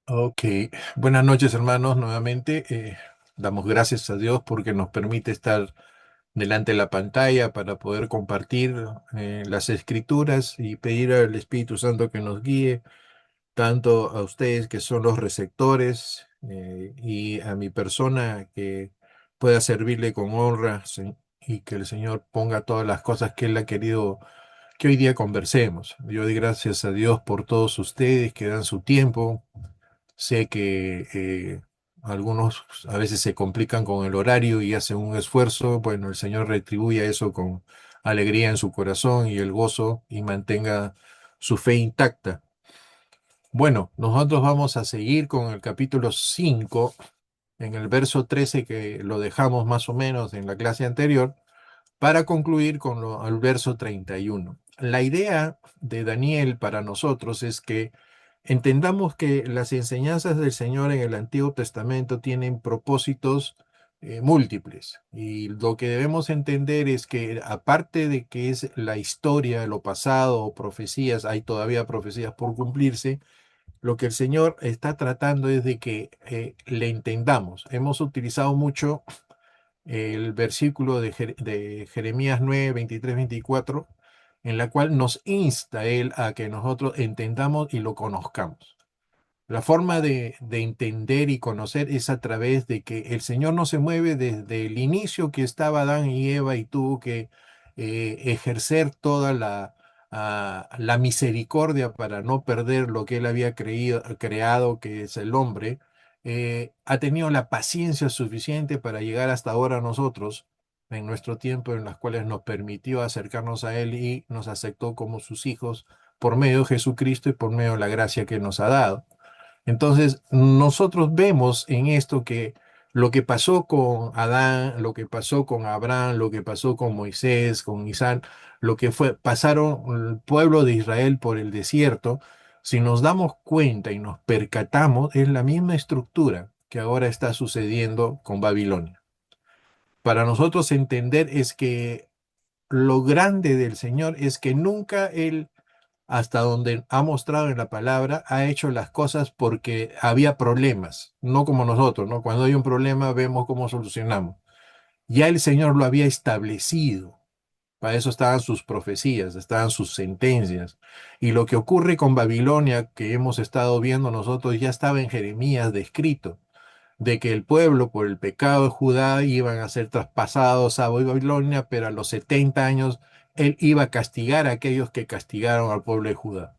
Ok, buenas noches hermanos, nuevamente damos gracias a Dios porque nos permite estar delante de la pantalla para poder compartir las escrituras y pedir al Espíritu Santo que nos guíe, tanto a ustedes que son los receptores y a mi persona que pueda servirle con honra y que el Señor ponga todas las cosas que Él ha querido que hoy día conversemos. Yo doy gracias a Dios por todos ustedes que dan su tiempo. Sé que algunos a veces se complican con el horario y hacen un esfuerzo. Bueno, el Señor retribuya eso con alegría en su corazón y el gozo y mantenga su fe intacta. Bueno, nosotros vamos a seguir con el capítulo 5 en el verso 13 que lo dejamos más o menos en la clase anterior para concluir con el verso 31. La idea de Daniel para nosotros es que entendamos que las enseñanzas del Señor en el Antiguo Testamento tienen propósitos múltiples y lo que debemos entender es que aparte de que es la historia, lo pasado o profecías, hay todavía profecías por cumplirse. Lo que el Señor está tratando es de que le entendamos. Hemos utilizado mucho el versículo de Jeremías 9, 23, 24, en la cual nos insta Él a que nosotros entendamos y lo conozcamos. La forma de entender y conocer es a través de que el Señor no se mueve desde el inicio que estaba Adán y Eva y tuvo que ejercer toda la misericordia para no perder lo que Él había creado, que es el hombre. Ha tenido la paciencia suficiente para llegar hasta ahora a nosotros, en nuestro tiempo, en las cuales nos permitió acercarnos a Él y nos aceptó como sus hijos por medio de Jesucristo y por medio de la gracia que nos ha dado. Entonces, nosotros vemos en esto que lo que pasó con Adán, lo que pasó con Abraham, lo que pasó con Moisés, con Isaac, pasaron el pueblo de Israel por el desierto, si nos damos cuenta y nos percatamos, es la misma estructura que ahora está sucediendo con Babilonia. Para nosotros entender es que lo grande del Señor es que nunca Él hasta donde ha mostrado en la palabra, ha hecho las cosas porque había problemas, no como nosotros, ¿no? Cuando hay un problema vemos cómo solucionamos. Ya el Señor lo había establecido. Para eso estaban sus profecías, estaban sus sentencias. Y lo que ocurre con Babilonia, que hemos estado viendo nosotros, ya estaba en Jeremías descrito, de que el pueblo por el pecado de Judá iban a ser traspasados a Babilonia, pero a los 70 años él iba a castigar a aquellos que castigaron al pueblo de Judá.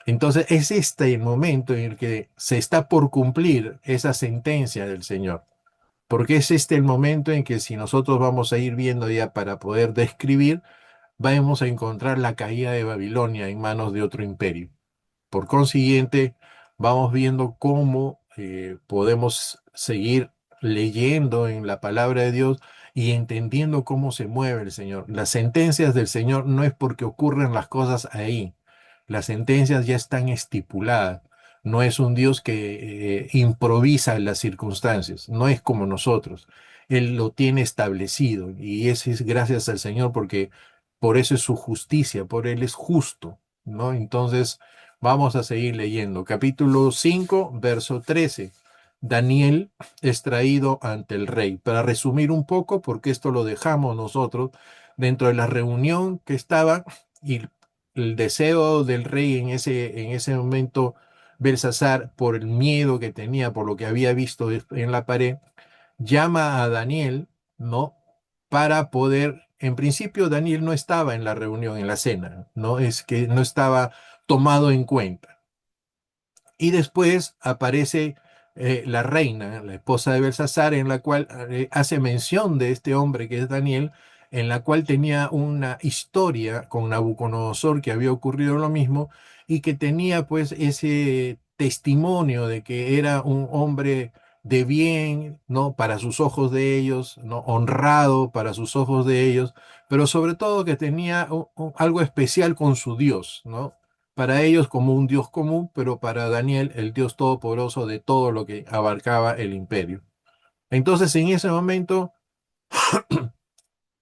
Entonces es este el momento en el que se está por cumplir esa sentencia del Señor, porque es este el momento en que si nosotros vamos a ir viendo ya para poder describir, vamos a encontrar la caída de Babilonia en manos de otro imperio. Por consiguiente, vamos viendo cómo podemos seguir leyendo en la palabra de Dios y entendiendo cómo se mueve el Señor. Las sentencias del Señor no es porque ocurren las cosas ahí. Las sentencias ya están estipuladas. No es un Dios que improvisa en las circunstancias. No es como nosotros. Él lo tiene establecido y eso es gracias al Señor porque por eso es su justicia, por Él es justo, ¿no? Entonces, vamos a seguir leyendo. Capítulo 5, verso 13. Daniel es traído ante el rey. Para resumir un poco, porque esto lo dejamos nosotros dentro de la reunión que estaba y el deseo del rey en ese momento, Belsasar, por el miedo que tenía, por lo que había visto en la pared, llama a Daniel, ¿no? Para poder, en principio Daniel no estaba en la reunión, en la cena, ¿no? Es que no estaba tomado en cuenta. Y después aparece la reina, la esposa de Belsasar, en la cual hace mención de este hombre que es Daniel, en la cual tenía una historia con Nabucodonosor que había ocurrido lo mismo y que tenía pues ese testimonio de que era un hombre de bien, ¿no? Para sus ojos de ellos, ¿no? Honrado para sus ojos de ellos, pero sobre todo que tenía algo especial con su Dios, ¿no? Para ellos como un Dios común, pero para Daniel el Dios todopoderoso de todo lo que abarcaba el imperio. Entonces, en ese momento,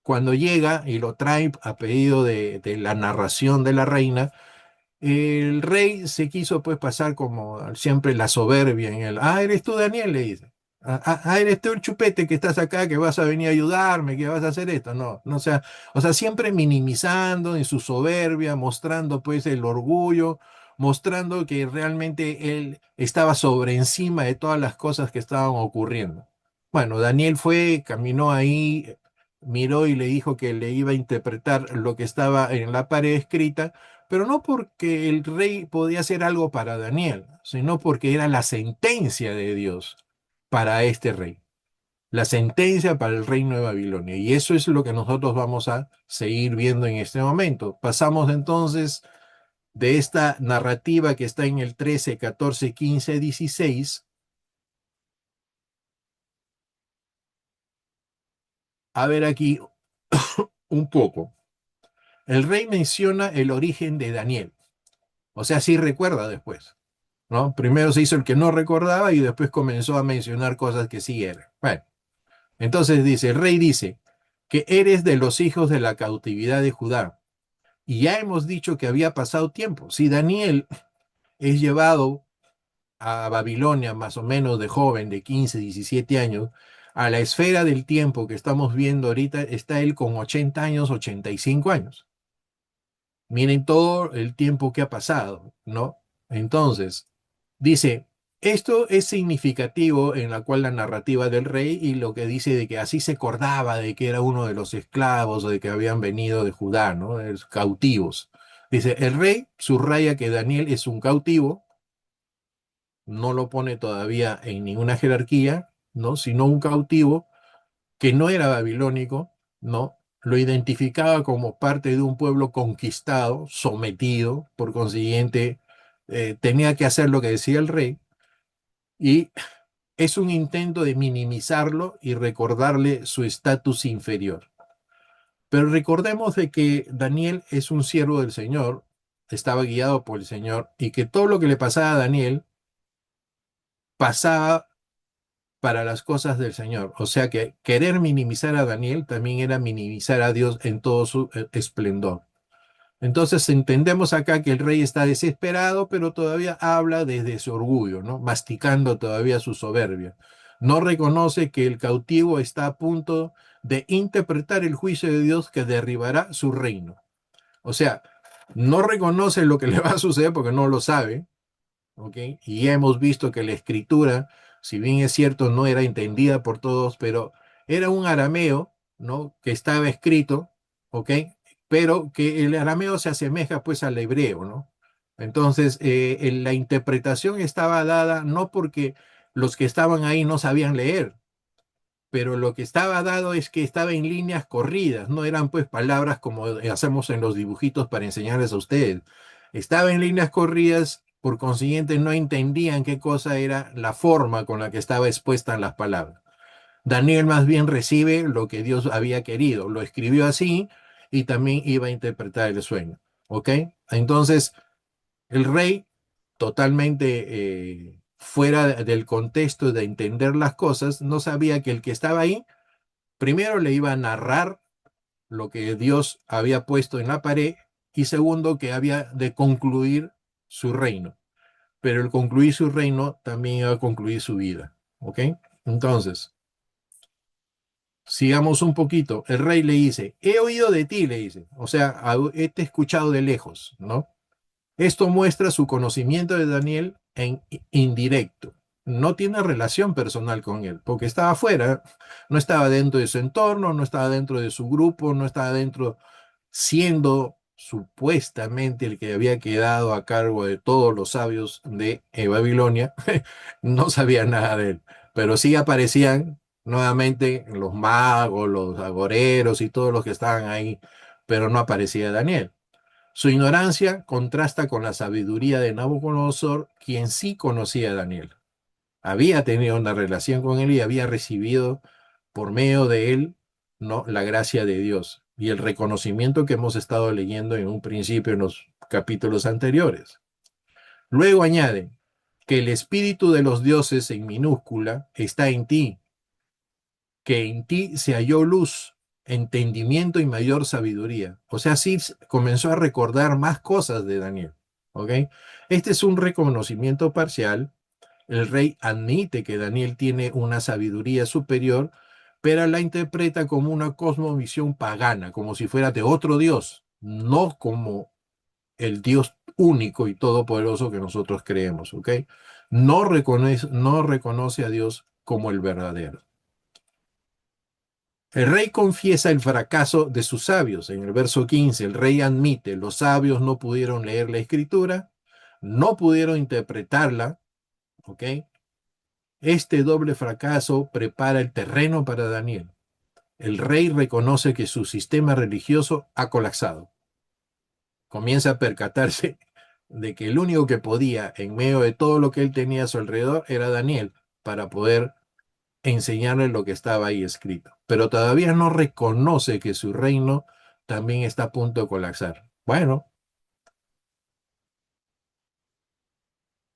cuando llega y lo trae a pedido de la narración de la reina, el rey se quiso pues pasar como siempre la soberbia en él. Ah, eres tú, Daniel, le dice. Eres tú el chupete que estás acá, que vas a venir a ayudarme, que vas a hacer esto. No, no, o sea, siempre minimizando en su soberbia, mostrando pues el orgullo, mostrando que realmente él estaba sobre encima de todas las cosas que estaban ocurriendo. Bueno, Daniel fue, caminó ahí, miró y le dijo que le iba a interpretar lo que estaba en la pared escrita, pero no porque el rey podía hacer algo para Daniel, sino porque era la sentencia de Dios para este rey, la sentencia para el reino de Babilonia. Y eso es lo que nosotros vamos a seguir viendo en este momento. Pasamos entonces de esta narrativa que está en el 13, 14, 15, 16, a ver aquí un poco. El rey menciona el origen de Daniel, o sea, sí recuerda después. ¿No? Primero se hizo el que no recordaba y después comenzó a mencionar cosas que sí eran. Bueno, entonces dice, el rey dice que eres de los hijos de la cautividad de Judá. Y ya hemos dicho que había pasado tiempo. Si Daniel es llevado a Babilonia más o menos de joven, de 15, 17 años, a la esfera del tiempo que estamos viendo ahorita, está él con 80 años, 85 años. Miren todo el tiempo que ha pasado, ¿no? Entonces, dice, esto es significativo en la cual la narrativa del rey y lo que dice de que así se acordaba de que era uno de los esclavos o de que habían venido de Judá, ¿no? De los cautivos. Dice, el rey subraya que Daniel es un cautivo, no lo pone todavía en ninguna jerarquía, ¿no? Sino un cautivo que no era babilónico, ¿no? Lo identificaba como parte de un pueblo conquistado, sometido, por consiguiente, tenía que hacer lo que decía el rey, y es un intento de minimizarlo y recordarle su estatus inferior. Pero recordemos de que Daniel es un siervo del Señor, estaba guiado por el Señor, y que todo lo que le pasaba a Daniel pasaba para las cosas del Señor. O sea que querer minimizar a Daniel también era minimizar a Dios en todo su esplendor. Entonces entendemos acá que el rey está desesperado, pero todavía habla desde su orgullo, ¿no? Masticando todavía su soberbia. No reconoce que el cautivo está a punto de interpretar el juicio de Dios que derribará su reino. O sea, no reconoce lo que le va a suceder porque no lo sabe, ¿ok? Y ya hemos visto que la escritura, si bien es cierto, no era entendida por todos, pero era un arameo, ¿no? Que estaba escrito, ¿ok? Pero que el arameo se asemeja pues al hebreo, ¿no? Entonces, la interpretación estaba dada no porque los que estaban ahí no sabían leer, pero lo que estaba dado es que estaba en líneas corridas, no eran pues palabras como hacemos en los dibujitos para enseñarles a ustedes. Estaba en líneas corridas, por consiguiente no entendían qué cosa era la forma con la que estaba expuestas las palabras. Daniel más bien recibe lo que Dios había querido, lo escribió así y también iba a interpretar el sueño. ¿Ok? Entonces, el rey, totalmente fuera del contexto de entender las cosas, no sabía que el que estaba ahí primero le iba a narrar lo que Dios había puesto en la pared y segundo que había de concluir su reino. Pero el concluir su reino también iba a concluir su vida. ¿Ok? Entonces, sigamos un poquito. El rey le dice, he oído de ti, le dice. O sea, te he escuchado de lejos, ¿no? Esto muestra su conocimiento de Daniel en indirecto. No tiene relación personal con él, porque estaba afuera, no estaba dentro de su entorno, no estaba dentro de su grupo, no estaba dentro, siendo supuestamente el que había quedado a cargo de todos los sabios de Babilonia, no sabía nada de él, pero sí aparecían nuevamente los magos, los agoreros y todos los que estaban ahí, pero no aparecía Daniel. Su ignorancia contrasta con la sabiduría de Nabucodonosor, quien sí conocía a Daniel. Había tenido una relación con él y había recibido por medio de él, ¿no?, la gracia de Dios y el reconocimiento que hemos estado leyendo en un principio en los capítulos anteriores. Luego añade que el espíritu de los dioses en minúscula está en ti, que en ti se halló luz, entendimiento y mayor sabiduría. O sea, sí comenzó a recordar más cosas de Daniel. ¿ok? Este es un reconocimiento parcial. El rey admite que Daniel tiene una sabiduría superior, pero la interpreta como una cosmovisión pagana, como si fuera de otro Dios, no como el Dios único y todopoderoso que nosotros creemos, ¿ok? No reconoce a Dios como el verdadero. El rey confiesa el fracaso de sus sabios. En el verso 15, el rey admite, los sabios no pudieron leer la escritura, no pudieron interpretarla, ¿ok? Este doble fracaso prepara el terreno para Daniel. El rey reconoce que su sistema religioso ha colapsado. Comienza a percatarse de que el único que podía, en medio de todo lo que él tenía a su alrededor, era Daniel, para poder enseñarle lo que estaba ahí escrito. Pero todavía no reconoce que su reino también está a punto de colapsar. Bueno,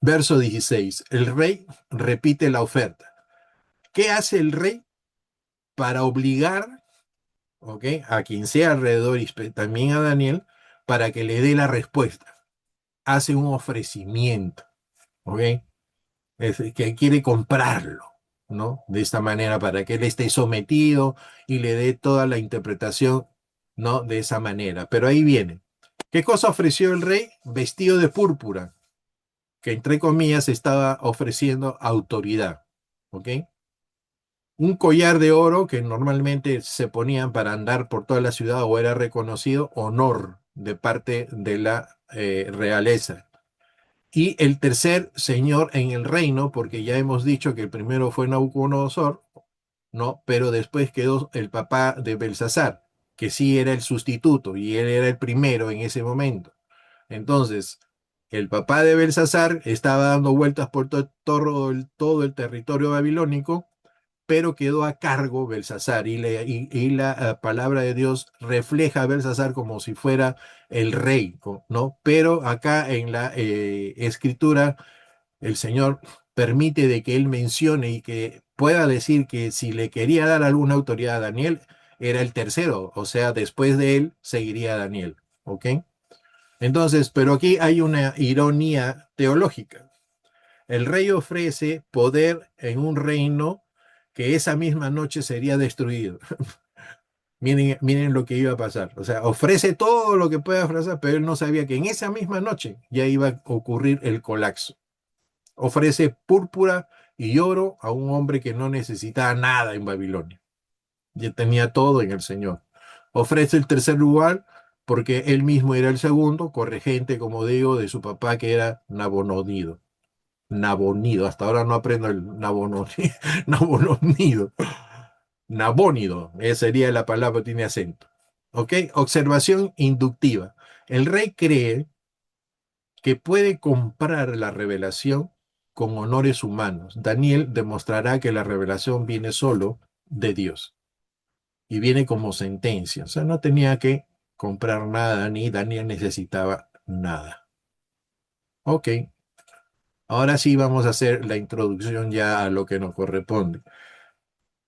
verso 16. El rey repite la oferta. ¿Qué hace el rey para obligar, ¿ok?, a quien sea alrededor y también a Daniel para que le dé la respuesta? Hace un ofrecimiento, ¿ok? Que quiere comprarlo, ¿no? De esta manera, para que él esté sometido y le dé toda la interpretación, ¿no? De esa manera. Pero ahí viene. ¿Qué cosa ofreció el rey? Vestido de púrpura, que entre comillas estaba ofreciendo autoridad, ¿ok? Un collar de oro que normalmente se ponían para andar por toda la ciudad o era reconocido honor de parte de la realeza. Y el tercer señor en el reino, porque ya hemos dicho que el primero fue Nabucodonosor, ¿no? Pero después quedó el papá de Belsasar, que sí era el sustituto y él era el primero en ese momento. Entonces, el papá de Belsasar estaba dando vueltas por todo el territorio babilónico, pero quedó a cargo Belsasar y la palabra de Dios refleja a Belsasar como si fuera el rey, ¿no? Pero acá en la escritura el Señor permite de que él mencione y que pueda decir que si le quería dar alguna autoridad a Daniel, era el tercero, o sea, después de él seguiría Daniel, ¿ok? Entonces, pero aquí hay una ironía teológica. El rey ofrece poder en un reino que esa misma noche sería destruido. Miren lo que iba a pasar. O sea, ofrece todo lo que pueda ofrecer, pero él no sabía que en esa misma noche ya iba a ocurrir el colapso. Ofrece púrpura y oro a un hombre que no necesitaba nada en Babilonia. Ya tenía todo en el Señor. Ofrece el tercer lugar porque él mismo era el segundo, corregente, como digo, de su papá que era Nabonodido. Nabonido, hasta ahora no aprendo el Nabononido. Nabononido. Nabónido, esa sería la palabra, tiene acento. ¿Ok? Observación inductiva. El rey cree que puede comprar la revelación con honores humanos. Daniel demostrará que la revelación viene solo de Dios y viene como sentencia. O sea, no tenía que comprar nada ni Daniel necesitaba nada. Ok, ahora sí vamos a hacer la introducción ya a lo que nos corresponde.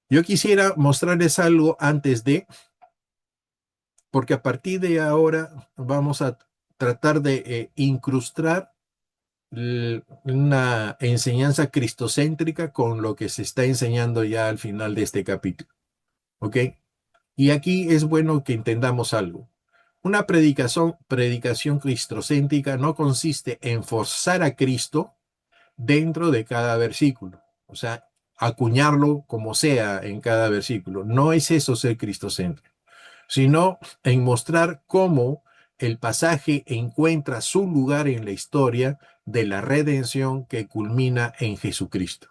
Yo quisiera mostrarles algo antes de, porque a partir de ahora vamos a tratar de incrustar una enseñanza cristocéntrica con lo que se está enseñando ya al final de este capítulo. ¿Ok? Y aquí es bueno que entendamos algo. Una predicación cristocéntrica no consiste en forzar a Cristo dentro de cada versículo. O sea, acuñarlo como sea en cada versículo. No es eso ser cristocéntrico, sino en mostrar cómo el pasaje encuentra su lugar en la historia de la redención que culmina en Jesucristo.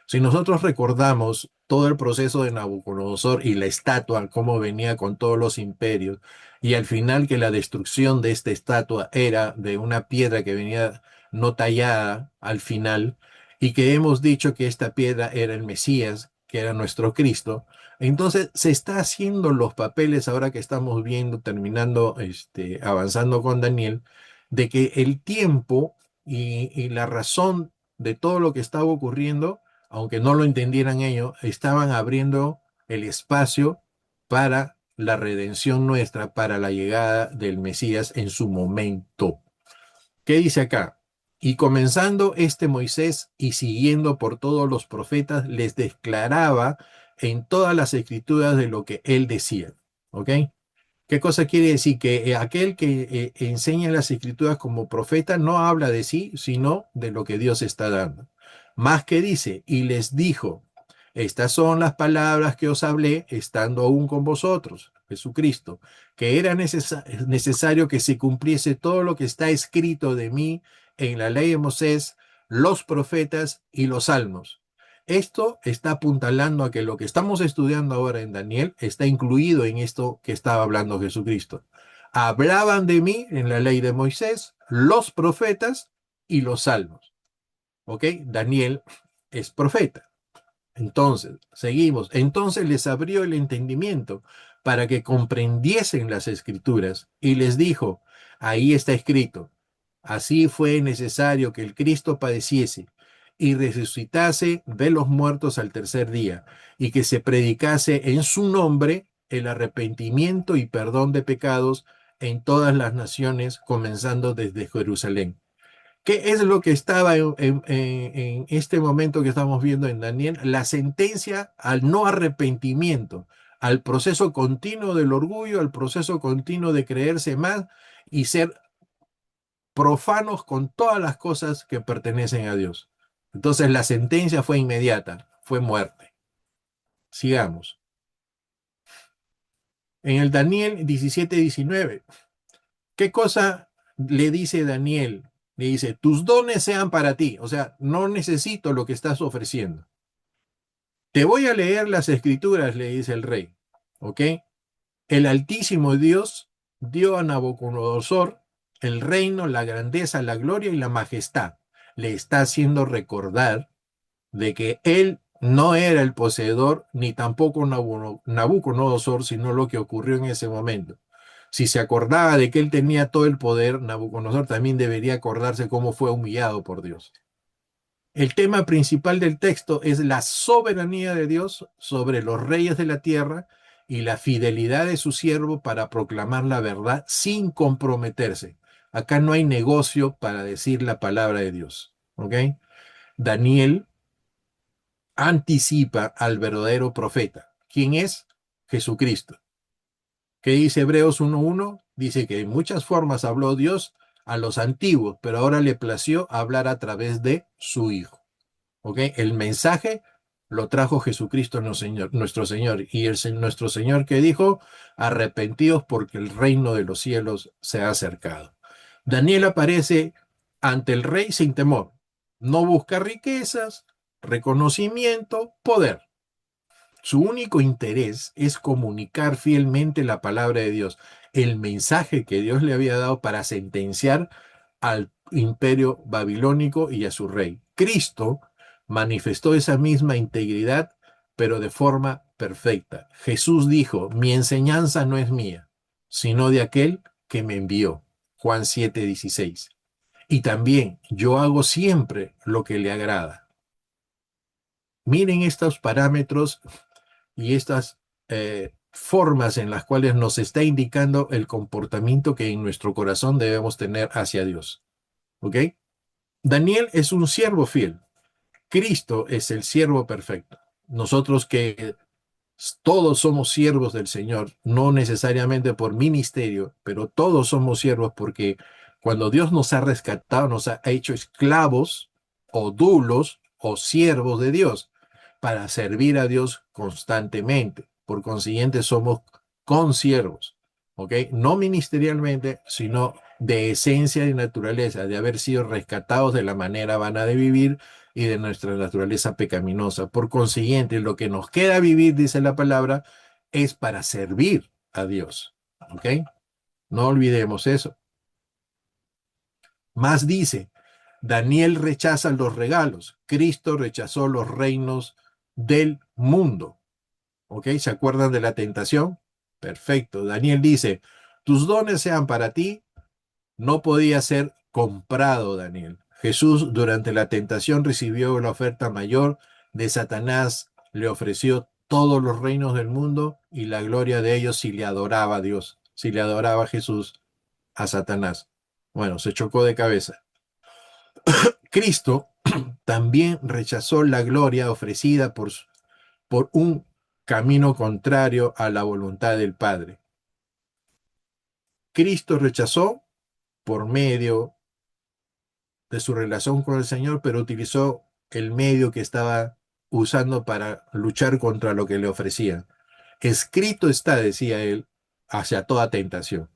Si nosotros recordamos todo el proceso de Nabucodonosor y la estatua, cómo venía con todos los imperios, y al final que la destrucción de esta estatua era de una piedra que venía no tallada al final, y que hemos dicho que esta piedra era el Mesías, que era nuestro Cristo, entonces se está haciendo los papeles ahora que estamos viendo, terminando, avanzando con Daniel, de que el tiempo y la razón de todo lo que estaba ocurriendo, aunque no lo entendieran ellos, estaban abriendo el espacio para la redención nuestra, para la llegada del Mesías en su momento. ¿Qué dice acá? Y comenzando este Moisés y siguiendo por todos los profetas, les declaraba en todas las escrituras de lo que él decía. ¿Ok? ¿Qué cosa quiere decir? Que aquel que enseña las escrituras como profeta no habla de sí, sino de lo que Dios está dando. Más que dice, y les dijo, estas son las palabras que os hablé estando aún con vosotros, Jesucristo, que era necesario que se cumpliese todo lo que está escrito de mí en la ley de Moisés, los profetas y los salmos. Esto está apuntalando a que lo que estamos estudiando ahora en Daniel está incluido en esto que estaba hablando Jesucristo. Hablaban de mí en la ley de Moisés, los profetas y los salmos. ¿Ok? Daniel es profeta. Entonces, seguimos. Entonces les abrió el entendimiento para que comprendiesen las escrituras y les dijo, ahí está escrito, así fue necesario que el Cristo padeciese y resucitase de los muertos al tercer día y que se predicase en su nombre el arrepentimiento y perdón de pecados en todas las naciones, comenzando desde Jerusalén. ¿Qué es lo que estaba en este momento que estamos viendo en Daniel? La sentencia al no arrepentimiento, al proceso continuo del orgullo, al proceso continuo de creerse más y ser profanos con todas las cosas que pertenecen a Dios. Entonces la sentencia fue inmediata, fue muerte. Sigamos. En el Daniel 17:19, ¿qué cosa le dice Daniel? Le dice, tus dones sean para ti. O sea, no necesito lo que estás ofreciendo. Te voy a leer las escrituras, le dice el rey. ¿Ok? El Altísimo Dios dio a Nabucodonosor el reino, la grandeza, la gloria y la majestad. Le está haciendo recordar de que él no era el poseedor ni tampoco Nabucodonosor, sino lo que ocurrió en ese momento. Si se acordaba de que él tenía todo el poder, Nabucodonosor también debería acordarse cómo fue humillado por Dios. El tema principal del texto es la soberanía de Dios sobre los reyes de la tierra y la fidelidad de su siervo para proclamar la verdad sin comprometerse. Acá no hay negocio para decir la palabra de Dios. ¿Ok? Daniel anticipa al verdadero profeta. ¿Quién es? Jesucristo. ¿Qué dice Hebreos 1:1? Dice que en muchas formas habló Dios a los antiguos, pero ahora le plació hablar a través de su Hijo. ¿Ok? El mensaje lo trajo Jesucristo nuestro Señor. Y nuestro Señor que dijo, arrepentidos porque el reino de los cielos se ha acercado. Daniel aparece ante el rey sin temor. No busca riquezas, reconocimiento, poder. Su único interés es comunicar fielmente la palabra de Dios, el mensaje que Dios le había dado para sentenciar al imperio babilónico y a su rey. Cristo manifestó esa misma integridad, pero de forma perfecta. Jesús dijo, mi enseñanza no es mía, sino de aquel que me envió. Juan 7:16. Y también yo hago siempre lo que le agrada. Miren estos parámetros y estas formas en las cuales nos está indicando el comportamiento que en nuestro corazón debemos tener hacia Dios. ¿Ok? Daniel es un siervo fiel. Cristo es el siervo perfecto. Nosotros que todos somos siervos del Señor, no necesariamente por ministerio, pero todos somos siervos porque cuando Dios nos ha rescatado, nos ha hecho esclavos o dulos o siervos de Dios para servir a Dios constantemente. Por consiguiente, somos consiervos, ¿ok? No ministerialmente, sino de esencia y naturaleza, de haber sido rescatados de la manera vana de vivir y de nuestra naturaleza pecaminosa. Por consiguiente, lo que nos queda vivir, dice la palabra, es para servir a Dios. ¿Ok? No olvidemos eso. Más dice, Daniel rechaza los regalos, Cristo rechazó los reinos del mundo. ¿Ok? ¿Se acuerdan de la tentación? Perfecto. Daniel dice, tus dones sean para ti, no podía ser comprado, Daniel. Jesús durante la tentación recibió la oferta mayor de Satanás, le ofreció todos los reinos del mundo y la gloria de ellos si le adoraba a Dios, si le adoraba a Jesús a Satanás. Bueno, se chocó de cabeza. Cristo también rechazó la gloria ofrecida por un camino contrario a la voluntad del Padre. Cristo rechazó por medio de su relación con el Señor, pero utilizó el medio que estaba usando para luchar contra lo que le ofrecían. Escrito está, decía él, hacia toda tentación.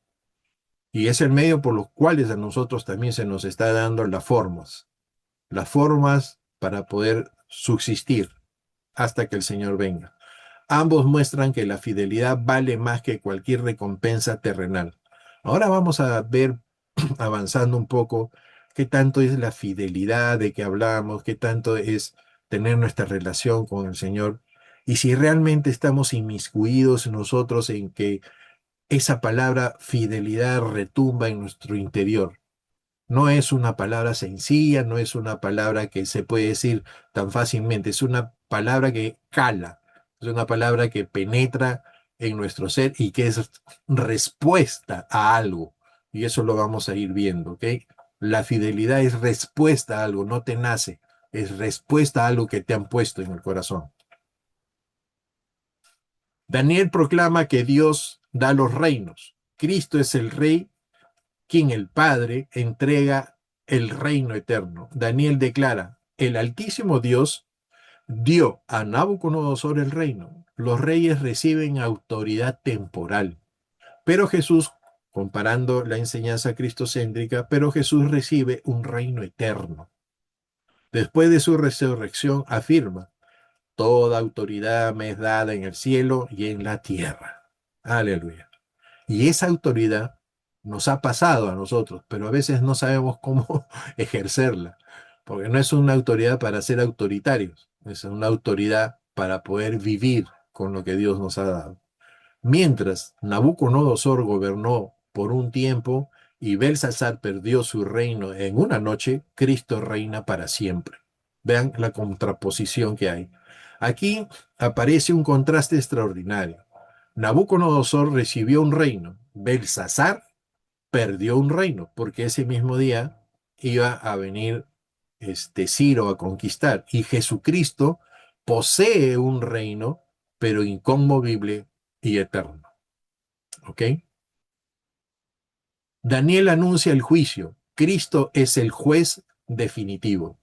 Y es el medio por los cuales a nosotros también se nos está dando las formas para poder subsistir hasta que el Señor venga. Ambos muestran que la fidelidad vale más que cualquier recompensa terrenal. Ahora vamos a ver, avanzando un poco, qué tanto es la fidelidad de que hablamos, qué tanto es tener nuestra relación con el Señor, y si realmente estamos inmiscuidos nosotros en que esa palabra fidelidad retumba en nuestro interior. No es una palabra sencilla, no es una palabra que se puede decir tan fácilmente, es una palabra que cala, es una palabra que penetra en nuestro ser y que es respuesta a algo. Y eso lo vamos a ir viendo, ¿ok? La fidelidad es respuesta a algo, no te nace, es respuesta a algo que te han puesto en el corazón. Daniel proclama que Dios da los reinos. Cristo es el rey quien el Padre entrega el reino eterno. Daniel declara, el Altísimo Dios dio a Nabucodonosor el reino. Los reyes reciben autoridad temporal. Pero Jesús, comparando la enseñanza cristocéntrica, pero Jesús recibe un reino eterno. Después de su resurrección afirma, toda autoridad me es dada en el cielo y en la tierra. Aleluya. Y esa autoridad nos ha pasado a nosotros, pero a veces no sabemos cómo ejercerla, porque no es una autoridad para ser autoritarios, es una autoridad para poder vivir con lo que Dios nos ha dado. Mientras Nabucodonosor gobernó por un tiempo y Belsasar perdió su reino en una noche, Cristo reina para siempre. Vean la contraposición que hay. Aquí aparece un contraste extraordinario. Nabucodonosor recibió un reino, Belsasar perdió un reino, porque ese mismo día iba a venir Ciro a conquistar, y Jesucristo posee un reino, pero inconmovible y eterno. ¿Ok? Daniel anuncia el juicio. Cristo es el juez definitivo.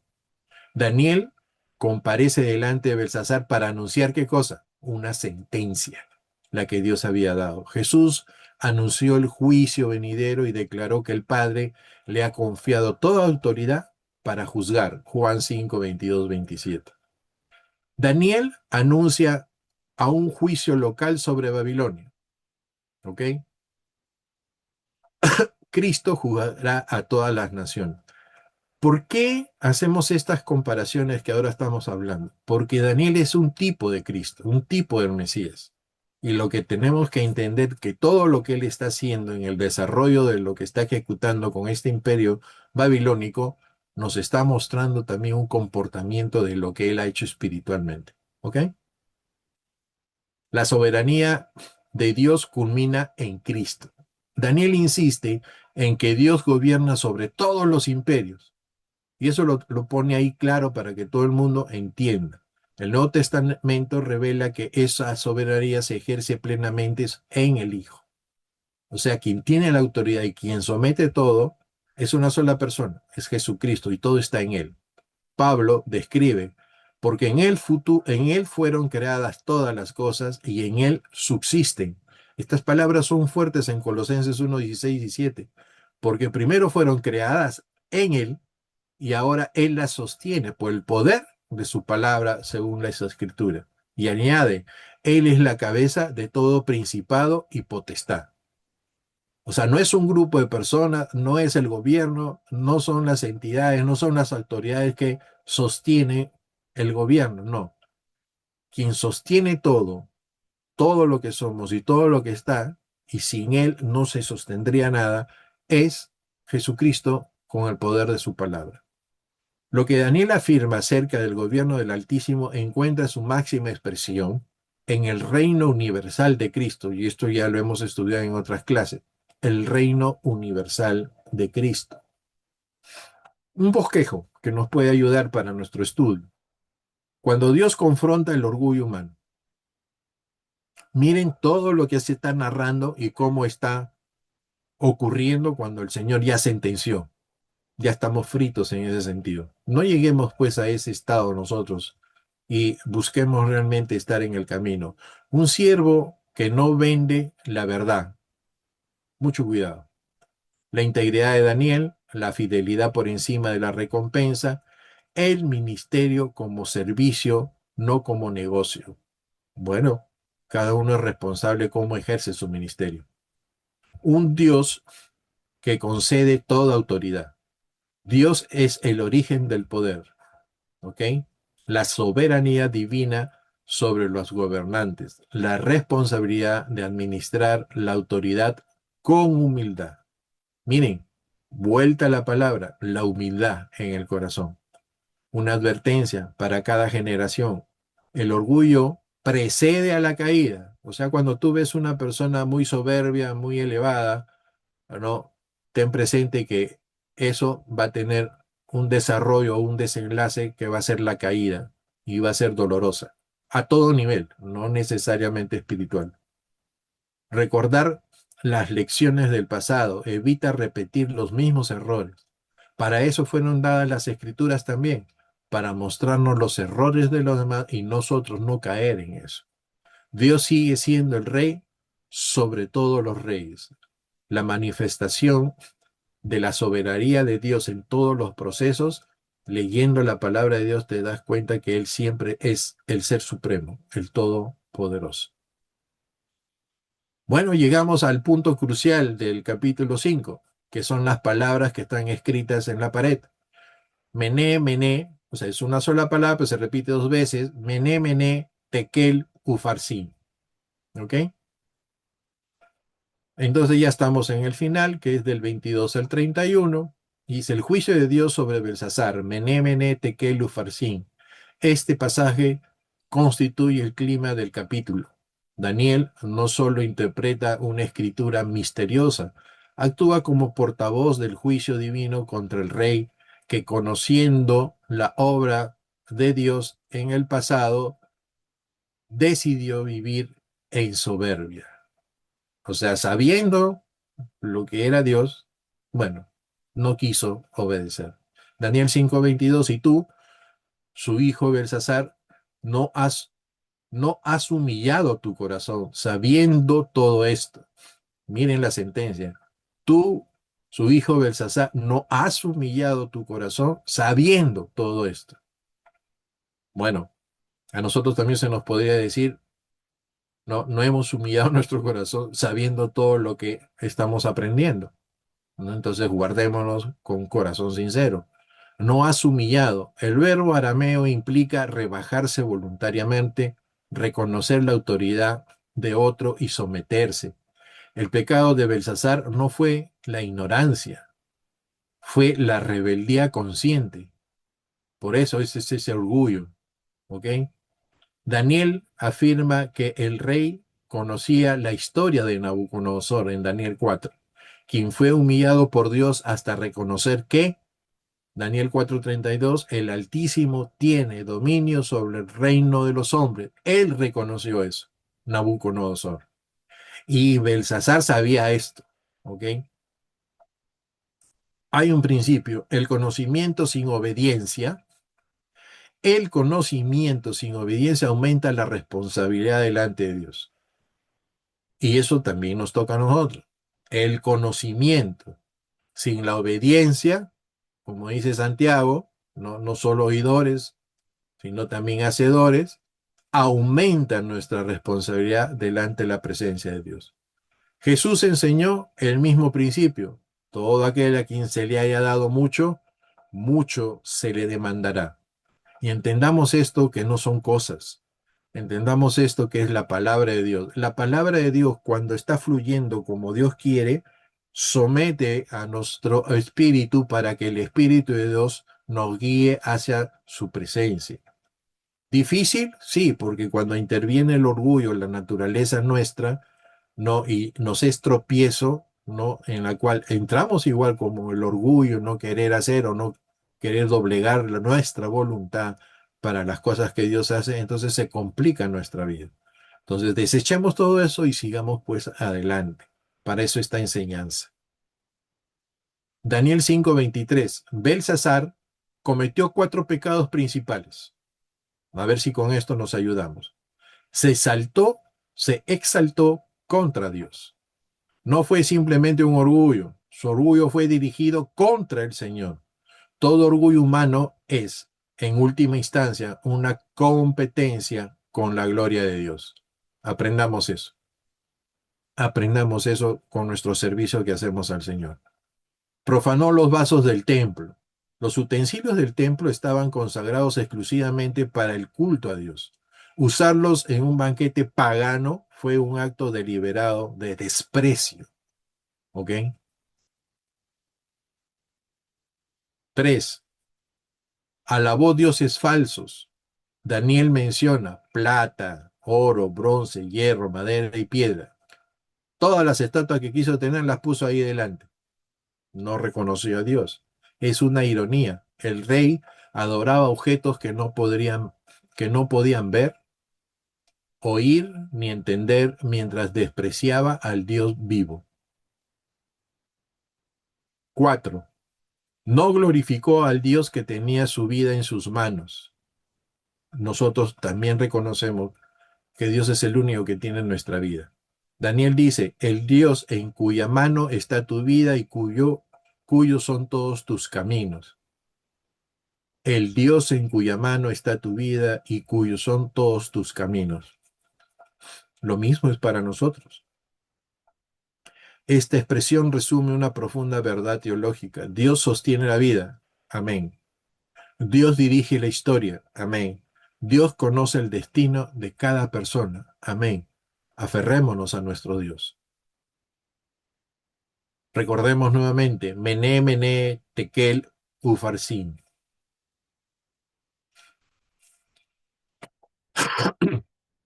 Daniel comparece delante de Belsasar para anunciar ¿qué cosa? Una sentencia, la que Dios había dado. Jesús anunció el juicio venidero y declaró que el Padre le ha confiado toda autoridad para juzgar. Juan 5, 22, 27. Daniel anuncia a un juicio local sobre Babilonia. ¿Ok? Cristo juzgará a todas las naciones. ¿Por qué hacemos estas comparaciones que ahora estamos hablando? Porque Daniel es un tipo de Cristo, un tipo del Mesías. Y lo que tenemos que entender que todo lo que él está haciendo en el desarrollo de lo que está ejecutando con este imperio babilónico, nos está mostrando también un comportamiento de lo que él ha hecho espiritualmente. ¿Ok? La soberanía de Dios culmina en Cristo. Daniel insiste en que Dios gobierna sobre todos los imperios. Y eso lo pone ahí claro para que todo el mundo entienda. El Nuevo Testamento revela que esa soberanía se ejerce plenamente en el Hijo. O sea, quien tiene la autoridad y quien somete todo es una sola persona, es Jesucristo, y todo está en él. Pablo describe, porque en él fueron creadas todas las cosas y en él subsisten. Estas palabras son fuertes en Colosenses 1, 16 y 17, porque primero fueron creadas en él y ahora él las sostiene por el poder de su palabra según la escritura. Y añade, él es la cabeza de todo principado y potestad. O sea, no es un grupo de personas, no es el gobierno, no son las entidades, no son las autoridades que sostienen el gobierno, no. Quien sostiene todo, todo lo que somos y todo lo que está, y sin él no se sostendría nada, es Jesucristo con el poder de su palabra. Lo que Daniel afirma acerca del gobierno del Altísimo encuentra su máxima expresión en el reino universal de Cristo, y esto ya lo hemos estudiado en otras clases, el reino universal de Cristo. Un bosquejo que nos puede ayudar para nuestro estudio. Cuando Dios confronta el orgullo humano, miren todo lo que se está narrando y cómo está ocurriendo cuando el Señor ya sentenció. Ya estamos fritos en ese sentido. No lleguemos pues a ese estado nosotros y busquemos realmente estar en el camino. Un siervo que no vende la verdad. Mucho cuidado. La integridad de Daniel, la fidelidad por encima de la recompensa, el ministerio como servicio, no como negocio. Bueno, cada uno es responsable cómo ejerce su ministerio. Un Dios que concede toda autoridad. Dios es el origen del poder, ¿ok? La soberanía divina sobre los gobernantes, la responsabilidad de administrar la autoridad con humildad. Miren, vuelta a la palabra, la humildad en el corazón. Una advertencia para cada generación. El orgullo precede a la caída. O sea, cuando tú ves una persona muy soberbia, muy elevada, ¿no? Ten presente que eso va a tener un desarrollo o un desenlace que va a ser la caída y va a ser dolorosa a todo nivel, no necesariamente espiritual. Recordar las lecciones del pasado evita repetir los mismos errores. Para eso fueron dadas las escrituras también, para mostrarnos los errores de los demás y nosotros no caer en eso. Dios sigue siendo el rey sobre todos los reyes. La manifestación de la soberanía de Dios en todos los procesos, leyendo la palabra de Dios te das cuenta que Él siempre es el Ser Supremo, el Todopoderoso. Bueno, llegamos al punto crucial del capítulo 5, que son las palabras que están escritas en la pared. Mené, mené, o sea, es una sola palabra, pero se repite dos veces. Mené, mené, tekel, ufarsin. ¿Ok? Entonces ya estamos en el final, que es del 22 al 31. Dice el juicio de Dios sobre Belsasar, Mené, mené, tekel, ufarsin. Este pasaje constituye el clima del capítulo. Daniel no solo interpreta una escritura misteriosa, actúa como portavoz del juicio divino contra el rey que, conociendo la obra de Dios en el pasado, decidió vivir en soberbia. O sea, sabiendo lo que era Dios, bueno, no quiso obedecer. Daniel 5:22, y tú, su hijo Belsasar, no has humillado tu corazón sabiendo todo esto. Miren la sentencia. Tú, su hijo Belsasar, no has humillado tu corazón sabiendo todo esto. Bueno, a nosotros también se nos podría decir, no hemos humillado nuestro corazón sabiendo todo lo que estamos aprendiendo, ¿no? Entonces guardémonos con corazón sincero. No has humillado. El verbo arameo implica rebajarse voluntariamente, reconocer la autoridad de otro y someterse. El pecado de Belsasar no fue la ignorancia, fue la rebeldía consciente. Por eso es ese orgullo, ¿ok? Daniel afirma que el rey conocía la historia de Nabucodonosor en Daniel 4, quien fue humillado por Dios hasta reconocer que, Daniel 4:32, el Altísimo tiene dominio sobre el reino de los hombres. Él reconoció eso, Nabucodonosor. Y Belsasar sabía esto, ¿ok? Hay un principio, el conocimiento sin obediencia aumenta la responsabilidad delante de Dios. Y eso también nos toca a nosotros. El conocimiento sin la obediencia, como dice Santiago, no solo oidores, sino también hacedores, aumenta nuestra responsabilidad delante de la presencia de Dios. Jesús enseñó el mismo principio. Todo aquel a quien se le haya dado mucho, mucho se le demandará. Y entendamos esto que no son cosas. Entendamos esto que es la palabra de Dios. La palabra de Dios, cuando está fluyendo como Dios quiere, somete a nuestro espíritu para que el Espíritu de Dios nos guíe hacia su presencia. ¿Difícil? Sí, porque cuando interviene el orgullo, la naturaleza nuestra, no, y nos es tropiezo, ¿no? En la cual entramos igual como el orgullo, no querer hacer o no querer doblegar nuestra voluntad para las cosas que Dios hace, entonces se complica nuestra vida. Entonces desechemos todo eso y sigamos pues adelante. Para eso esta enseñanza. Daniel 5:23. Belsasar cometió 4 pecados principales. A ver si con esto nos ayudamos. Se exaltó, se exaltó contra Dios. No fue simplemente un orgullo. Su orgullo fue dirigido contra el Señor. Todo orgullo humano es, en última instancia, una competencia con la gloria de Dios. Aprendamos eso. Aprendamos eso con nuestro servicio que hacemos al Señor. Profanó los vasos del templo. Los utensilios del templo estaban consagrados exclusivamente para el culto a Dios. Usarlos en un banquete pagano fue un acto deliberado de desprecio. ¿Ok? 3. Alabó dioses falsos. Daniel menciona plata, oro, bronce, hierro, madera y piedra. Todas las estatuas que quiso tener las puso ahí delante. No reconoció a Dios. Es una ironía. El rey adoraba objetos que no podían ver, oír ni entender mientras despreciaba al Dios vivo. 4. No glorificó al Dios que tenía su vida en sus manos. Nosotros también reconocemos que Dios es el único que tiene nuestra vida. Daniel dice, el Dios en cuya mano está tu vida y cuyos son todos tus caminos. El Dios en cuya mano está tu vida y cuyos son todos tus caminos. Lo mismo es para nosotros. Esta expresión resume una profunda verdad teológica. Dios sostiene la vida. Amén. Dios dirige la historia. Amén. Dios conoce el destino de cada persona. Amén. Aferrémonos a nuestro Dios. Recordemos nuevamente, Mené, Mené, Tekel, Ufarsin.